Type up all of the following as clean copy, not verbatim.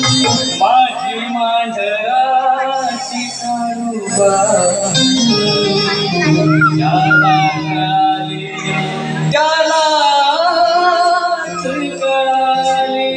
माझी मांढराची काळुबा त्याला कळाली त्यालाच कळाली.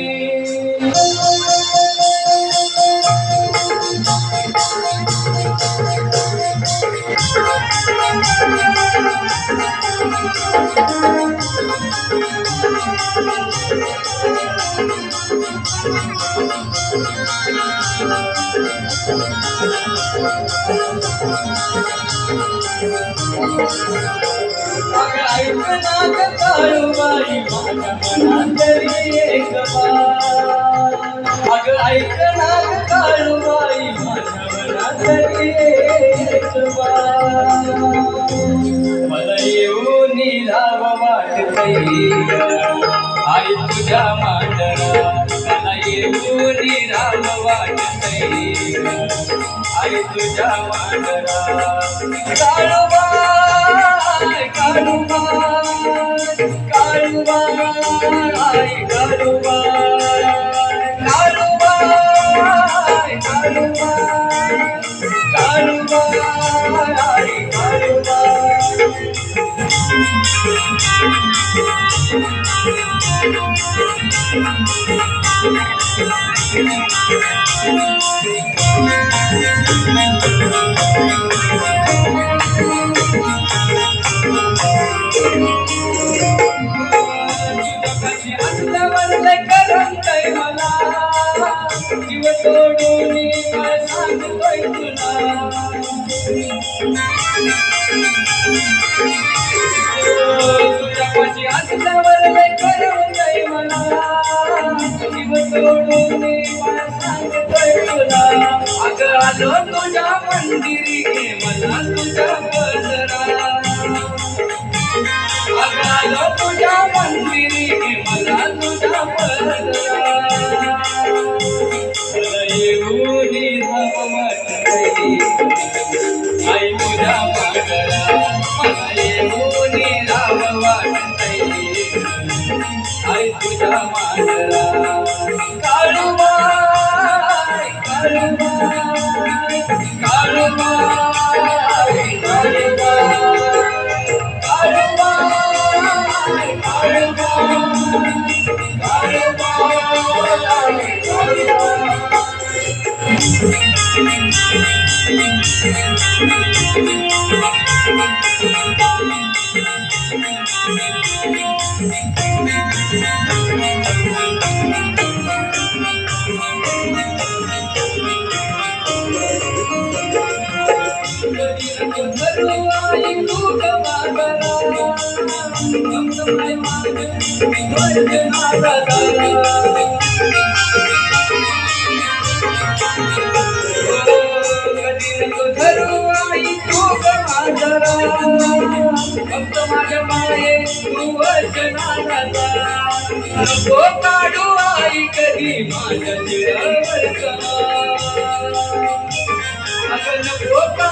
अगं ऐक ना ग काळूबाई माझ्या मनातली एक बात. अगं ऐक ना ग काळूबाई माझ्या मनातली एक बात. मला येऊन राहाव वाटतंय आई तुझ्या मांडरात. मला येऊन राहाव वाटतंय आई तुझ्या मांडरात. काळूबाई काळूबाई काळूबाई काळूबाई काळूबाई काळूबाई काळूबाई. जीव तोडून काय सांगतोय तुला. तुझ्यापाशी असल्यावर लय करवतंय मला. जीव तोडून काय सांगतोय तुला. अगं आलो तुझ्या मंदिरी मला तुझ्या पदरात. अगं आलो तुझ्या मंदिरी मला तुझ्या पदरात. येऊन राहाव वाटतंय आई तुझ्या मांडरात. मला येऊन राहाव वाटतंय आई तुझ्या मांडरात. काळूबाई काळूबाई काळूबाई काळूबाई फक्त माझ्या माये तू वचनाला नको काढू आई कधी माझ्या चिरावरचा. अगं नको का